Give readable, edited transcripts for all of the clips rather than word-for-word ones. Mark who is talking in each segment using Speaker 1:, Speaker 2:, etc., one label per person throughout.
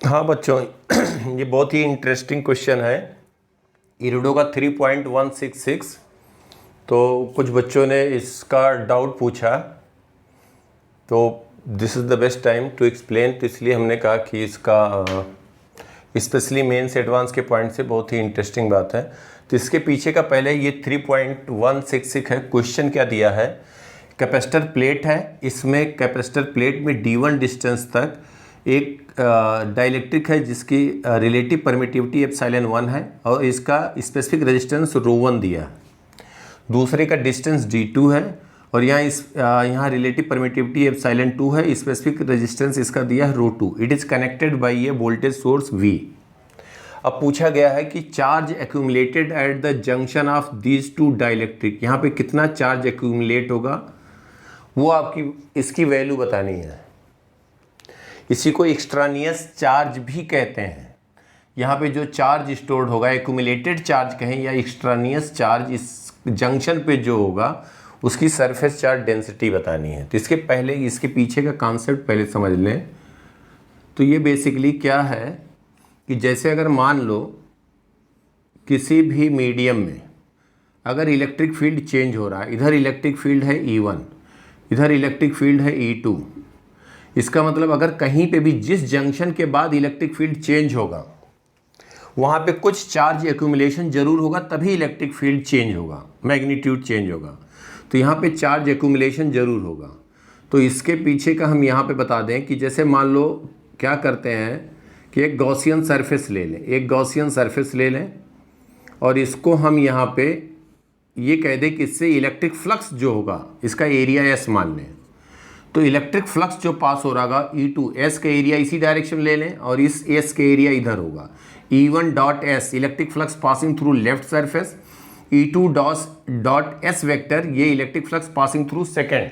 Speaker 1: हाँ बच्चों, ये बहुत ही इंटरेस्टिंग क्वेश्चन है इरिडो का 3.166। तो कुछ बच्चों ने इसका डाउट पूछा, तो this is the best time to explain. तो इसलिए हमने कहा कि इसका स्पेशली मेंस एडवांस के पॉइंट से बहुत ही इंटरेस्टिंग बात है। तो इसके पीछे का पहले ये 3.166 है। क्वेश्चन क्या दिया है, कैपेसिटर प्लेट है, इसमें कैपेसिटर प्लेट में D1 डिस्टेंस तक एक डाइलेक्ट्रिक है जिसकी रिलेटिव परमिटिविटी एप्सिलॉन 1 है और इसका स्पेसिफिक रेजिस्टेंस ρ1 दिया है। दूसरे का डिस्टेंस D2 है और यहाँ रिलेटिव परमिटिविटी एप्सिलॉन 2 है, स्पेसिफिक रेजिस्टेंस इसका दिया है ρ2। It is connected by a voltage source V। अब पूछा गया है कि charge accumulated at the junction of these two dielectric, यहाँ पे कितना चार्ज एक्यूमुलेट होगा वो आपकी इसकी वैल्यू बतानी है। इसी को एक्सट्रानियस चार्ज भी कहते हैं। यहाँ पे जो चार्ज स्टोर्ड होगा, एक्यूमुलेटेड चार्ज कहें या एक्सट्रानियस चार्ज, इस जंक्शन पे जो होगा उसकी सरफेस चार्ज डेंसिटी बतानी है। तो इसके पीछे का कॉन्सेप्ट पहले समझ लें। तो ये बेसिकली क्या है कि जैसे अगर मान लो किसी भी मीडियम में अगर इलेक्ट्रिक फील्ड चेंज हो रहा है, इधर इलेक्ट्रिक फील्ड है E1, इधर इलेक्ट्रिक फील्ड है E2, इसका मतलब अगर कहीं पे भी जिस जंक्शन के बाद इलेक्ट्रिक फील्ड चेंज होगा वहाँ पे कुछ चार्ज एक्यूमुलेशन जरूर होगा, तभी इलेक्ट्रिक फील्ड चेंज होगा, मैग्नीट्यूड चेंज होगा। तो यहाँ पे चार्ज एक्यूमुलेशन जरूर होगा। तो इसके पीछे का हम यहाँ पे बता दें कि जैसे मान लो क्या करते हैं कि एक गॉसियन सरफेस ले लें, एक गॉसियन सरफेस ले लें और इसको हम यहाँ पे ये कह दें कि इससे इलेक्ट्रिक फ्लक्स जो होगा इसका एरिया S मान लें। तो इलेक्ट्रिक फ्लक्स जो पास हो रहा होगा E2, S का एरिया इसी डायरेक्शन ले लें और इस S का एरिया इधर होगा। E1 dot S electric flux passing through left surface, E2 dot S vector ये electric flux passing through second.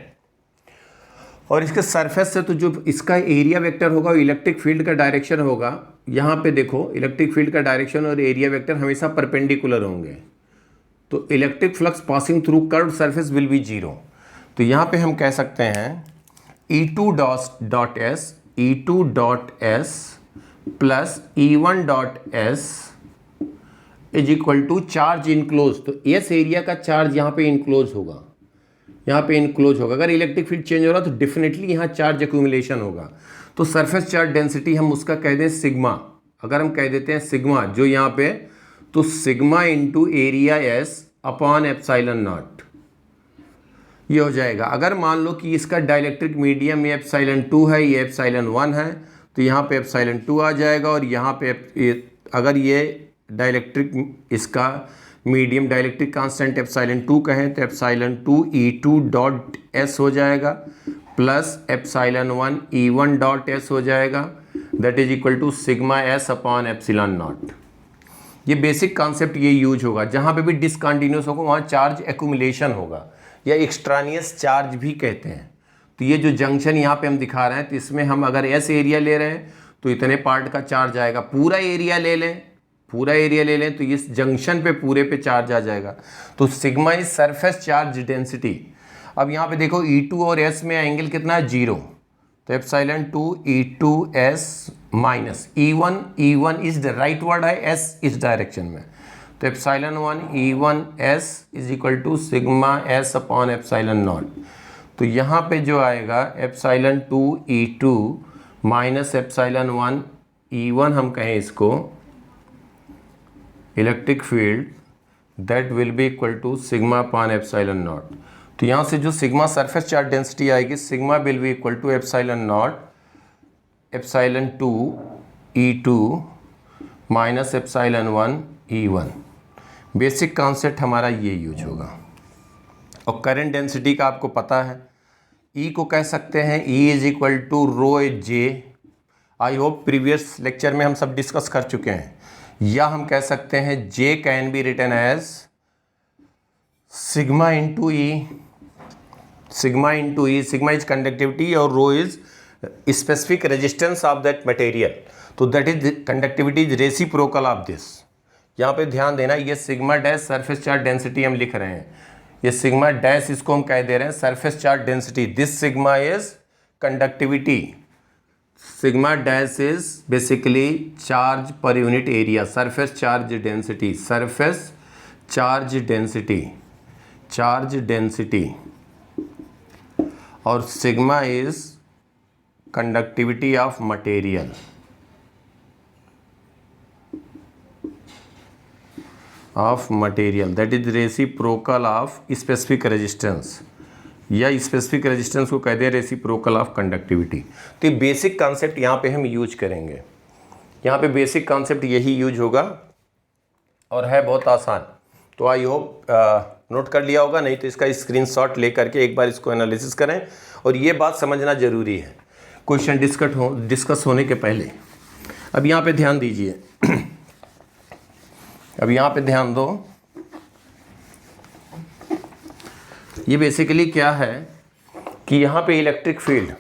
Speaker 1: और इसके सरफेस से तो जो इसका एरिया वेक्टर होगा वो इलेक्ट्रिक फील्ड का डायरेक्शन होगा। यहाँ पे देखो इलेक्ट्रिक फील्ड का डायरेक्शन और एरिया वेक्टर हमेशा परपेंडिकुलर होंगे। तो electric flux passing through curved surface will be 0। तो यहाँ पे हम कह सकते हैं E2 dot S plus E1 dot S is equal to charge enclose. तो S एरिया का चार्ज यहाँ पे इनक्लोज होगा, यहाँ पे इनक्लोज होगा। अगर इलेक्ट्रिक फील्ड चेंज हो रहा तो डेफिनेटली यहाँ चार्ज एक्यूमुलेशन होगा। तो सरफेस चार्ज डेंसिटी हम उसका कह दें सिग्मा। अगर हम कह देते हैं सिग्मा जो यहाँ पे, तो sigma into area S upon epsilon naught ये हो जाएगा। अगर मान लो कि इसका डाइलेक्ट्रिक मीडियम ये एप्सिलॉन 2 है, ये एप्सिलॉन 1 है, तो यहाँ पे एप्सिलॉन 2 आ जाएगा और यहाँ पे अगर ये डाइलेक्ट्रिक इसका मीडियम डाइलेक्ट्रिक कांस्टेंट एप्सिलॉन 2 कहें तो एप्सिलॉन 2 E2 डॉट S हो जाएगा plus epsilon 1 E1 dot S हो जाएगा, that is equal to sigma S upon epsilon naught. ये बेसिक कॉन्सेप्ट ये यूज होगा। जहाँ पे भी डिसकंटिन्यूस होगा वहाँ चार्ज एक्यूमुलेशन होगा या एक्सट्रानियस चार्ज भी कहते हैं। तो ये जो जंक्शन यहाँ पे हम दिखा रहे हैं, तो इसमें हम अगर S एरिया ले रहे हैं तो इतने पार्ट का चार्ज आएगा। पूरा एरिया ले लें, पूरा एरिया ले लें तो इस जंक्शन पे पूरे पे चार्ज आ जाएगा। तो sigma is surface charge density. अब यहाँ पे देखो E2 और S में एंगल कितना है 0, तो epsilon 2 E2S minus E1 is the right word है, S इस डायरेक्शन में, तो epsilon 1 E1S is equal to sigma S upon epsilon naught. तो यहाँ पे जो आएगा epsilon 2 E2 minus epsilon 1 E1 हम कहें इसको electric field, that will be equal to sigma upon epsilon naught. तो यहाँ से जो सिग्मा सरफेस चार्ज डेंसिटी आएगी, sigma will be equal to epsilon naught epsilon 2 E2 minus epsilon 1 E1। Basic concept हमारा ये यूज होगा। और करंट डेंसिटी का आपको पता है, E को कह सकते हैं E is equal to rho J। I hope previous lecture में हम सब डिस्कस कर चुके हैं। या हम कह सकते हैं J can be written as sigma into E। Sigma is conductivity और rho is specific resistance of that material. तो that is conductivity is reciprocal of this. यहाँ पे ध्यान देना, ये sigma dash surface charge density हम लिख रहे हैं, ये सिग्मा डैश इसको हम कह दे रहे हैं surface charge density. This sigma is conductivity sigma dash is basically charge per unit area, surface charge density, surface charge density, charge density, और sigma is conductivity of material, of material, that is reciprocal of specific resistance, या specific resistance को कहते हैं reciprocal of conductivity. तो ये basic concept यहाँ पे हम यूज करेंगे, यहाँ पे बेसिक कॉन्सेप्ट यही यूज होगा और है बहुत आसान। तो आई होप नोट कर लिया होगा, नहीं तो इसका स्क्रीनशॉट ले करके एक बार इसको एनालिसिस करें, और ये बात समझना ज़रूरी है क्वेश्चन डिस्कस होने के पहले। अब यहाँ पे ध्यान दीजिए, अब यहाँ पे ध्यान दो, ये बेसिकली क्या है कि यहाँ पे इलेक्ट्रिक फील्ड,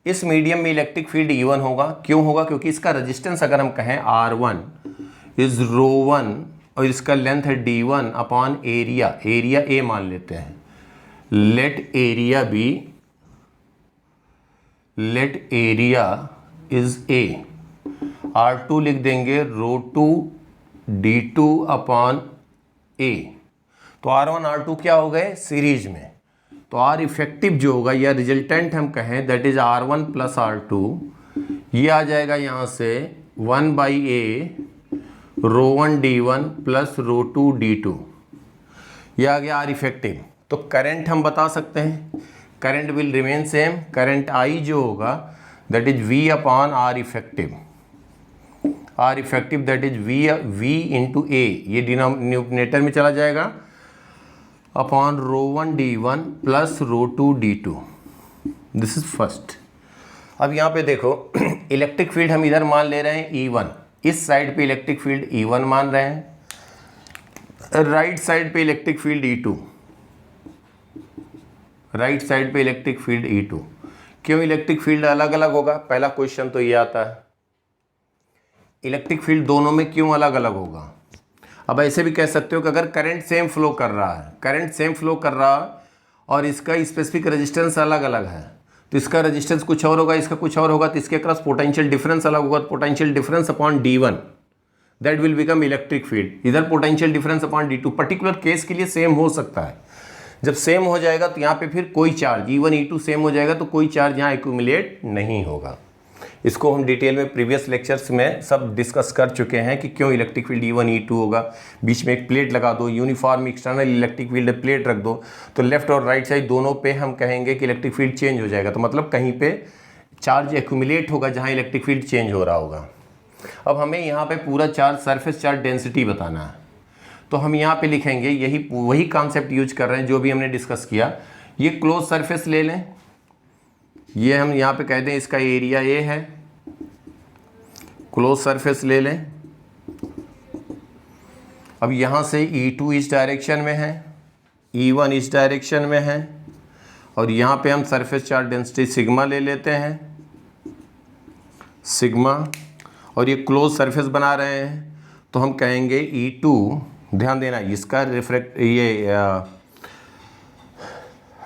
Speaker 1: इस मीडियम में इलेक्ट्रिक फील्ड E1 होगा। क्यों होगा? क्योंकि इसका रेजिस्टेंस अगर हम कहें R1 इज ρ1 और इसका लेंथ है D1 upon area, area A मान लेते हैं, late area is A, R2 लिख देंगे ρ2 D2 अपॉन A। तो R1 R2 क्या हो गए? सीरीज में। तो R इफेक्टिव जो होगा या रिजल्टेंट हम कहें that is R1 plus R2, ये आ जाएगा यहाँ से 1/A ρ1 D1 प्लस ρ2 D2, ये आ गया R इफेक्टिव। तो करंट हम बता सकते हैं, current will remain same, current I जो होगा that is V upon R effective, R effective that is V into A, ये डिनोमिनेटर में चला जाएगा, upon ρ1 D1 plus ρ2 D2, this is first. अब यहाँ पे देखो इलेक्ट्रिक फील्ड हम इधर मान ले रहे हैं E1, इस साइड पे इलेक्ट्रिक फील्ड E1 मान रहे हैं, राइट साइड पे electric field E2, right side पे इलेक्ट्रिक फील्ड E2। क्यों इलेक्ट्रिक फील्ड अलग अलग होगा? पहला क्वेश्चन तो ये आता है, इलेक्ट्रिक फील्ड दोनों में क्यों अलग अलग होगा? अब ऐसे भी कह सकते हो कि अगर करंट सेम फ्लो कर रहा है, करंट सेम फ्लो कर रहा है और इसका स्पेसिफिक रेजिस्टेंस अलग अलग है, तो इसका रेजिस्टेंस कुछ और होगा, इसका कुछ और होगा, तो इसके क्रॉस पोटेंशियल डिफरेंस अलग होगा, potential difference upon D1 that will become electric field, इधर potential difference upon D2। Particular case के लिए सेम हो सकता है, जब सेम हो जाएगा तो यहाँ पे फिर कोई चार्ज E1 E2 सेम हो जाएगा तो कोई चार्ज यहाँ एक्यूमुलेट नहीं होगा। इसको हम डिटेल में प्रीवियस लेक्चर्स में सब डिस्कस कर चुके हैं कि क्यों इलेक्ट्रिक फील्ड E1 E2 होगा। बीच में एक प्लेट लगा दो, uniform external electric field plate रख दो, तो लेफ्ट और राइट साइड दोनों पे हम कहेंगे कि इलेक्ट्रिक फील्ड चेंज हो जाएगा, तो मतलब कहीं पे चार्ज एक्यूमुलेट होगा जहाँ इलेक्ट्रिक फील्ड चेंज हो रहा होगा। अब हमें यहाँ पे पूरा चार्ज सरफेस चार्ज डेंसिटी बताना है, तो हम यहाँ पे लिखेंगे यही वही कॉन्सेप्ट यूज कर रहे हैं जो भी हमने डिस्कस किया। ये क्लोज सरफेस ले लें, ये हम यहाँ पे कह दें इसका एरिया A है, क्लोज सरफेस ले लें। अब यहाँ से E2 इस डायरेक्शन में है, E1 इस डायरेक्शन में है, और यहाँ पे हम सरफेस चार्ज डेंसिटी सिग्मा ले लेते हैं, सिग्मा, और ये क्लोज सरफेस बना रहे हैं तो हम कहेंगे E2, ध्यान देना इसका रिफ्रैक्ट ये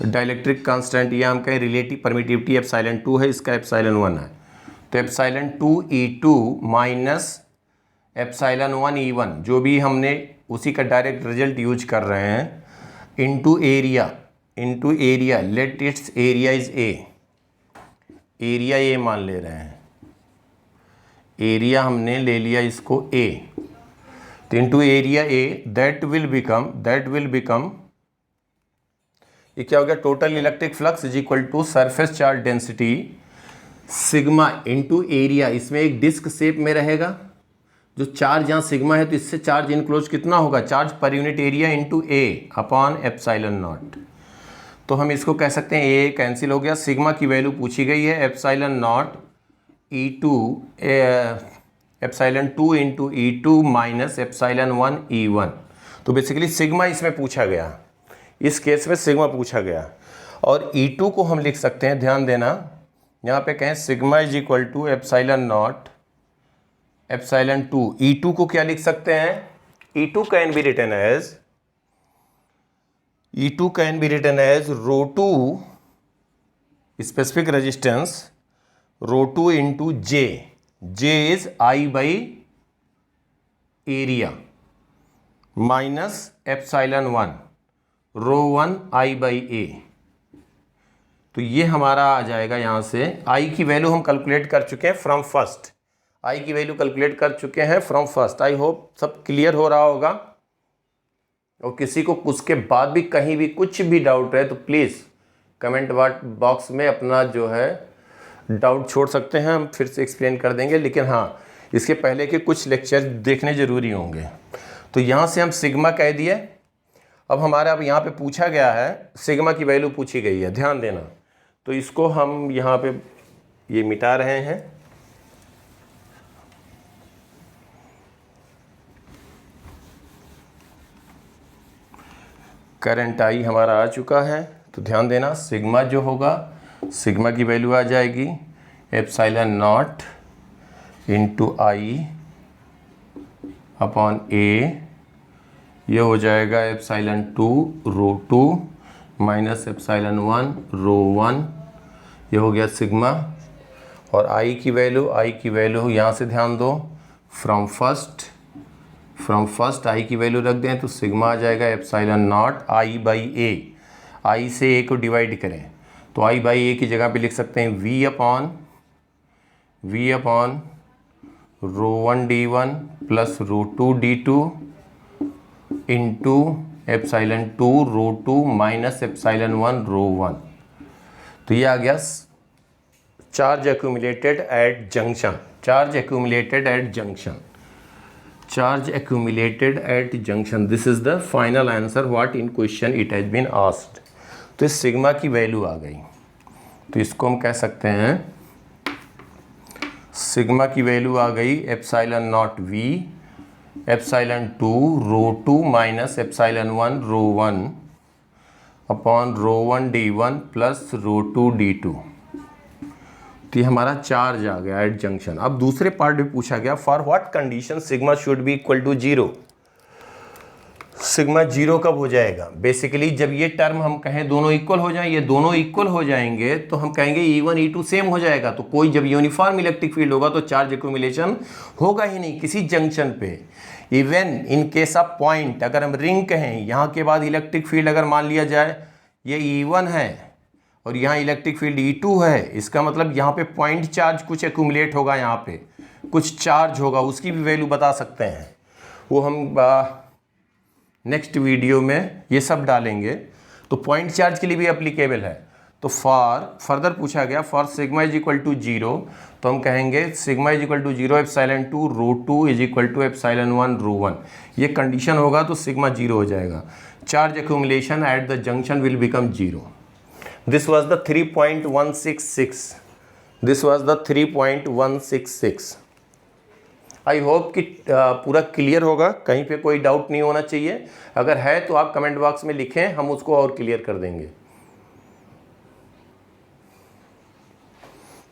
Speaker 1: डाइलेक्ट्रिक कांस्टेंट, ये हम कहें रिलेटिव परमिटिविटी ε2 है, इसका ε1 है, तो ε2 E2 माइनस ε1 E1 जो भी हमने उसी का डायरेक्ट रिजल्ट यूज कर रहे हैं, into area, let its area is A, area A मान ले रहे हैं, एरिया हमने ले लिया इसको A, तो into area A that will become ये क्या हो गया, total electric flux is equal to surface charge density sigma into area. इसमें एक डिस्क शेप में रहेगा, जो चार्ज यहाँ सिग्मा है तो इससे चार्ज इनक्लोज कितना होगा, charge per unit area into A upon ε0। तो हम इसको कह सकते हैं A कैंसिल हो गया, सिग्मा की वैल्यू पूछी गई है ε0 ε2 इंटू E2 माइनस ε1 E1। तो बेसिकली सिग्मा इसमें पूछा गया, इस केस में सिग्मा पूछा गया, और E2 को हम लिख सकते हैं, ध्यान देना यहाँ पे कहें sigma is equal to ε0 ε2। E2 को क्या लिख सकते हैं, E2 can be written as ρ2 specific resistance rho two into J, J is I by area minus epsilon 1 rho 1 I by A. तो ये हमारा आ जाएगा यहाँ से, आई की वैल्यू हम कैलकुलेट कर चुके हैं फ्रॉम फर्स्ट, आई की वैल्यू कैलकुलेट कर चुके हैं फ्रॉम फर्स्ट। आई होप सब क्लियर हो रहा होगा। और किसी को उसके बाद भी कहीं भी कुछ भी डाउट है तो प्लीज़ कमेंट बॉक्स में अपना जो है डाउट छोड़ सकते हैं, हम फिर से एक्सप्लेन कर देंगे। लेकिन हाँ, इसके पहले के कुछ लेक्चर देखने ज़रूरी होंगे। तो यहाँ से हम सिग्मा कह दिए। अब हमारा अब यहाँ पे पूछा गया है, सिग्मा की वैल्यू पूछी गई है, ध्यान देना। तो इसको हम यहाँ पे ये मिटा रहे हैं। करंट आई हमारा आ चुका है। तो ध्यान देना, सिग्मा जो होगा, सिग्मा की वैल्यू आ जाएगी epsilon naught into I upon A, ये हो जाएगा epsilon 2 rho 2 minus epsilon 1 rho 1, ये हो गया सिग्मा। और आई की वैल्यू यहाँ से ध्यान दो, फ्रॉम फर्स्ट आई की वैल्यू रख दें तो सिग्मा आ जाएगा एप्सिलॉन नॉट आई बाई ए। आई से ए को डिवाइड करें तो आई बाई ए की जगह पे लिख सकते हैं V upon rho 1 d1 plus rho 2 d2 into epsilon 2 rho 2 minus epsilon 1 rho 1। तो ये आ गया charge accumulated at junction. This is the final answer what in question it has been asked. तो इस सिग्मा की वैल्यू आ गई, तो इसको हम कह सकते हैं सिग्मा की वैल्यू आ गई epsilon naught V epsilon 2 rho 2 minus epsilon 1 rho 1 upon rho 1 d1 plus rho 2 d2। तो ये हमारा चार्ज आ गया एट जंक्शन। अब दूसरे पार्ट में पूछा गया for what condition sigma should be equal to 0। Sigma 0 कब हो जाएगा? बेसिकली जब ये टर्म हम कहें दोनों इक्वल हो जाएं, ये दोनों इक्वल हो जाएंगे तो हम कहेंगे E1 E2 सेम हो जाएगा। तो कोई जब यूनिफॉर्म इलेक्ट्रिक फील्ड होगा तो चार्ज एक्यूमुलेशन होगा ही नहीं किसी जंक्शन पे। Even in case of point, अगर हम रिंग कहें, यहाँ के बाद इलेक्ट्रिक फील्ड अगर मान लिया जाए ये E1 है और यहाँ इलेक्ट्रिक फील्ड E2 है, इसका मतलब यहाँ पे पॉइंट चार्ज कुछ एक्यूमुलेट होगा, यहाँ पे कुछ चार्ज होगा, उसकी भी वैल्यू बता सकते हैं। वो हम नेक्स्ट वीडियो में ये सब डालेंगे। तो पॉइंट चार्ज के लिए भी एप्लीकेबल है। तो फर्दर पूछा गया for sigma is equal to 0, तो हम कहेंगे sigma is equal to 0 epsilon 2 rho 2 is equal to epsilon 1 rho 1। ये कंडीशन होगा तो सिग्मा 0 हो जाएगा। Charge accumulation at the junction will become 0। This was the 3.166। I hope कि पूरा क्लियर होगा, कहीं पे कोई डाउट नहीं होना चाहिए। अगर है तो आप कमेंट बॉक्स में लिखें, हम उसको और क्लियर कर देंगे।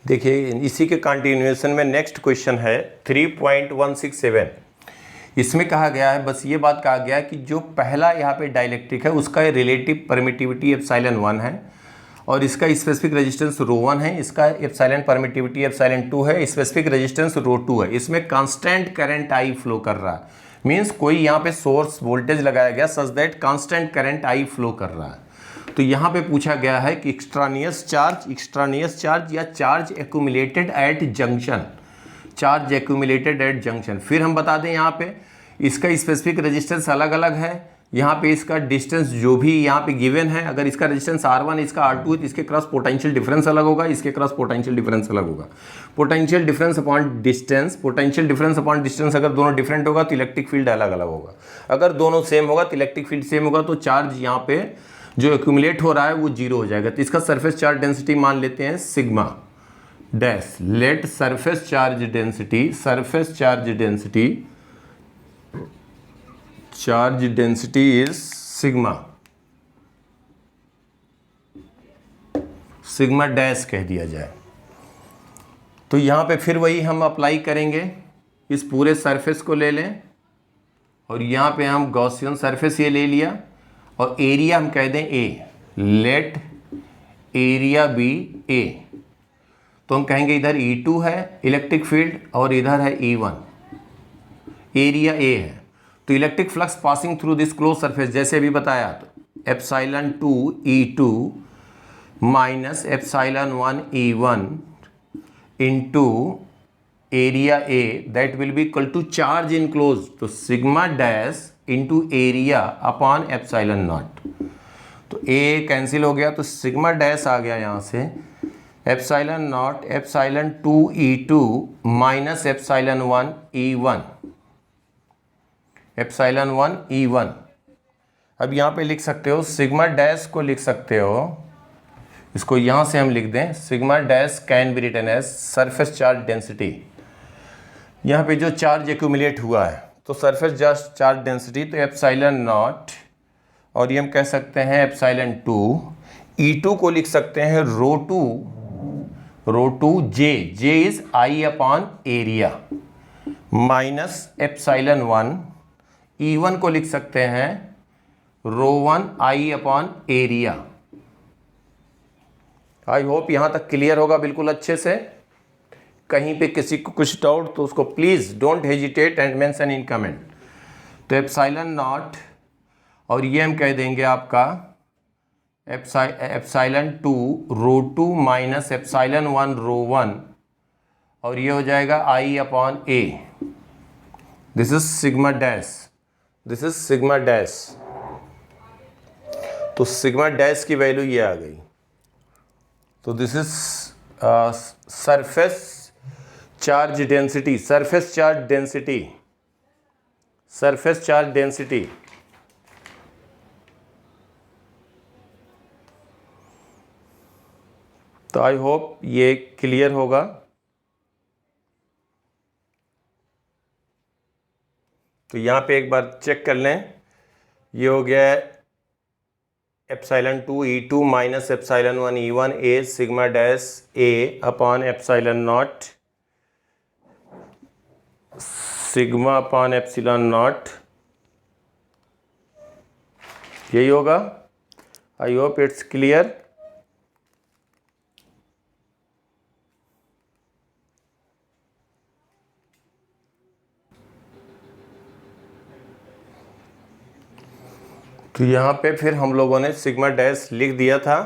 Speaker 1: देखिए इसी के कंटिन्यूएशन में नेक्स्ट क्वेश्चन है 3.167। इसमें कहा गया है, बस ये बात कहा गया है कि जो पहला यहाँ पे डाइलेक्ट्रिक है उसका रिलेटिव परमिटिविटी एप्सिलॉन 1 है और इसका स्पेसिफिक रेजिस्टेंस रो 1 है, इसका एप्सिलॉन परमिटिविटी एप्सिलॉन 2 है, स्पेसिफिक रेजिस्टेंस रो 2 है। इसमें कांस्टेंट करंट आई फ्लो कर रहा है, मींस कोई यहाँ पे सोर्स वोल्टेज लगाया गया such that constant current I flow कर रहा है। तो यहाँ पे पूछा गया है कि एक्सट्रानियस चार्ज या चार्ज एक्यूमुलेटेड एट जंक्शन। फिर हम बता दें यहाँ पे इसका स्पेसिफिक रेजिस्टेंस अलग अलग है, यहाँ पे इसका डिस्टेंस जो भी यहाँ पे गिवन है, अगर इसका रेजिस्टेंस R1 इसका R2 है तो इसके क्रॉस पोटेंशियल डिफरेंस अलग होगा, इसके क्रॉस पोटेंशियल डिफरेंस अलग होगा। पोटेंशियल डिफरेंस अपॉन डिस्टेंस अगर दोनों डिफरेंट होगा तो इलेक्ट्रिक फील्ड अलग अलग होगा। अगर दोनों सेम होगा तो इलेक्ट्रिक फील्ड सेम होगा, तो चार्ज यहाँ पे जो एक्यूमुलेट हो रहा है वो 0 हो जाएगा। तो इसका सरफेस चार्ज डेंसिटी मान लेते हैं sigma dash. Let surface charge density is sigma dash कह दिया जाए। तो यहाँ पे फिर वही हम अप्लाई करेंगे, इस पूरे सरफेस को ले लें और यहाँ पे हम गॉसियन सरफेस ये ले लिया और एरिया हम कह दें A। Let area be A। तो हम कहेंगे इधर E2 है इलेक्ट्रिक फील्ड और इधर है E1, एरिया A है। तो electric flux passing through this close surface, जैसे अभी बताया, तो epsilon 2 E2 minus epsilon 1 E1 into area A, that will be equal to charge in close, तो sigma dash into area upon epsilon naught. तो A cancel हो गया, तो sigma dash आ गया यहाँ से epsilon naught epsilon 2 E2 minus epsilon 1 E1, epsilon 1 E1। अब यहाँ पे लिख सकते हो सिग्मा डैश को लिख सकते हो, इसको यहाँ से हम लिख दें, sigma dash can be written as surface charge density. यहाँ पे जो चार्ज एक्यूमुलेट हुआ है, तो सरफेस चार्ज डेंसिटी, तो एप्सिलॉन नॉट, और ये हम कह सकते हैं एप्सिलॉन 2, E2 को लिख सकते हैं rho two J is I upon area, minus epsilon 1, E1 को लिख सकते हैं ρ1 I upon area. I hope यहाँ तक क्लियर होगा बिल्कुल अच्छे से। कहीं पे किसी को कुछ डाउट तो उसको please don't hesitate and mention in comment. तो एप्सिलॉन नॉट, और ये हम कह देंगे आपका एप्सिलॉन 2 ρ2 माइनस एप्सिलॉन 1 ρ1, और ये हो जाएगा I upon A. This is sigma dash, this is sigma dash. तो सिग्मा डैश की वैल्यू ये आ गई। तो this is surface charge density, surface charge density, surface charge density. तो आई होप ये क्लियर होगा। तो यहाँ पे एक बार चेक कर लें, ये हो गया है epsilon 2 E2 minus epsilon 1 E1 A sigma dash A upon epsilon not sigma upon epsilon not, यही होगा। I hope it's clear. तो यहाँ पे फिर हम लोगों ने सिग्मा डैश लिख दिया था।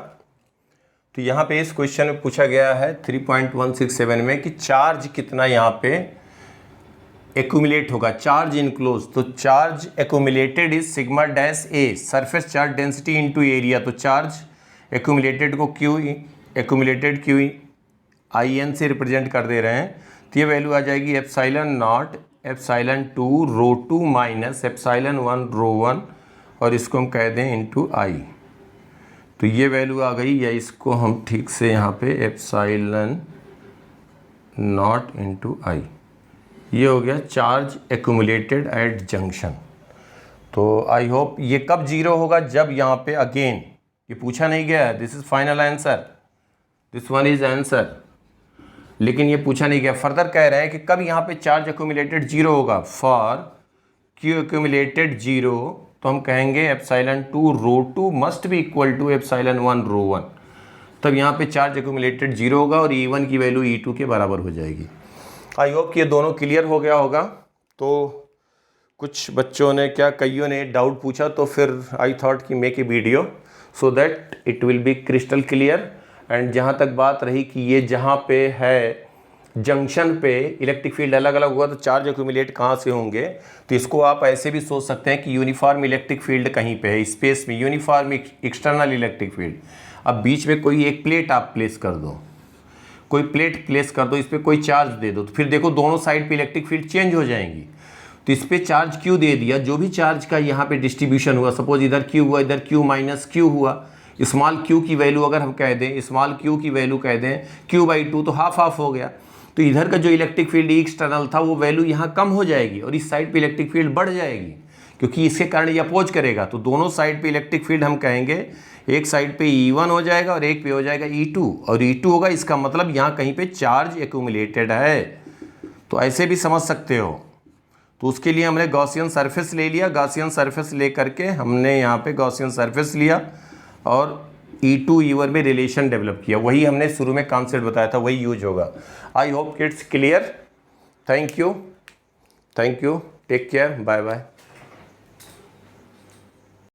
Speaker 1: तो यहाँ पे इस क्वेश्चन में पूछा गया है 3.167 में कि चार्ज कितना यहाँ पे एक्यूमुलेट होगा, चार्ज इनक्लोज। तो charge accumulated is sigma dash A surface charge density into area. तो चार्ज एक्यूमुलेटेड को एक्यूमुलेटेड क्यू आई एन से रिप्रेजेंट कर दे रहे हैं। तो ये वैल्यू आ जाएगी epsilon naught epsilon 2 ρ2 minus epsilon 1 ρ1, और इसको हम कह दें इनटू आई। तो ये वैल्यू आ गई, या इसको हम ठीक से यहाँ पे एप्सिलॉन नॉट इनटू आई, ये हो गया चार्ज एक्यूमुलेटेड एट जंक्शन। तो आई होप ये कब जीरो होगा, जब यहाँ पे अगेन ये पूछा नहीं गया है, this is final answer, this one is answer, लेकिन ये पूछा नहीं गया। फर्दर कह रहे हैं कि कब यहाँ पे चार्ज एक्यूमुलेटेड जीरो होगा, फॉर क्यू एक्यूमुलेटेड जीरो, तो हम कहेंगे epsilon 2 ρ2 must be equal to epsilon 1 ρ1, तब यहाँ पे चार्ज एक्यूमुलेटेड जीरो होगा और E1 की वैल्यू E2 के बराबर हो जाएगी। आई होप कि ये दोनों क्लियर हो गया होगा। तो कुछ बच्चों ने कईयों ने डाउट पूछा, तो फिर आई थॉट कि make a video so that it will be crystal clear. And जहाँ तक बात रही कि ये जहाँ पे है जंक्शन पे इलेक्ट्रिक फील्ड अलग अलग होगा, तो चार्ज एक्यूमुलेट कहाँ से होंगे, तो इसको आप ऐसे भी सोच सकते हैं कि यूनिफॉर्म इलेक्ट्रिक फील्ड कहीं पे है स्पेस में, यूनिफॉर्म एक्सटर्नल इलेक्ट्रिक फील्ड। अब बीच में कोई एक प्लेट आप प्लेस कर दो, कोई प्लेट प्लेस कर दो, इस पर कोई चार्ज दे दो, तो फिर देखो दोनों साइड पे इलेक्ट्रिक फील्ड चेंज हो जाएंगी। तो इस पर चार्ज क्यू दे दिया, जो भी चार्ज का यहाँ पे डिस्ट्रीब्यूशन हुआ, सपोज इधर क्यू हुआ, इधर क्यू माइनस क्यू हुआ, स्मॉल क्यू की वैल्यू अगर हम कह दें, स्मॉल क्यू की वैल्यू कह दें Q/2, तो हाफ हाफ हो गया। तो इधर का जो इलेक्ट्रिक फील्ड एक्सटर्नल था वो वैल्यू यहाँ कम हो जाएगी और इस साइड पे इलेक्ट्रिक फील्ड बढ़ जाएगी, क्योंकि इसके कारण ये अपोज करेगा। तो दोनों साइड पे इलेक्ट्रिक फील्ड हम कहेंगे, एक साइड पे E1 हो जाएगा और एक पे हो जाएगा E2, और E2 होगा, इसका मतलब यहाँ कहीं पे चार्ज एक्यूमुलेटेड है। तो ऐसे भी समझ सकते हो। तो उसके लिए हमने गॉसियन सरफेस ले लिया, गॉसियन सरफेस ले करके हमने यहाँ पे गॉसियन सरफेस लिया और E2 ईवर में रिलेशन डेवलप किया, वही हमने शुरू में कॉन्सेप्ट बताया था, वही यूज होगा। I hope kids clear. Thank you, take care, bye bye.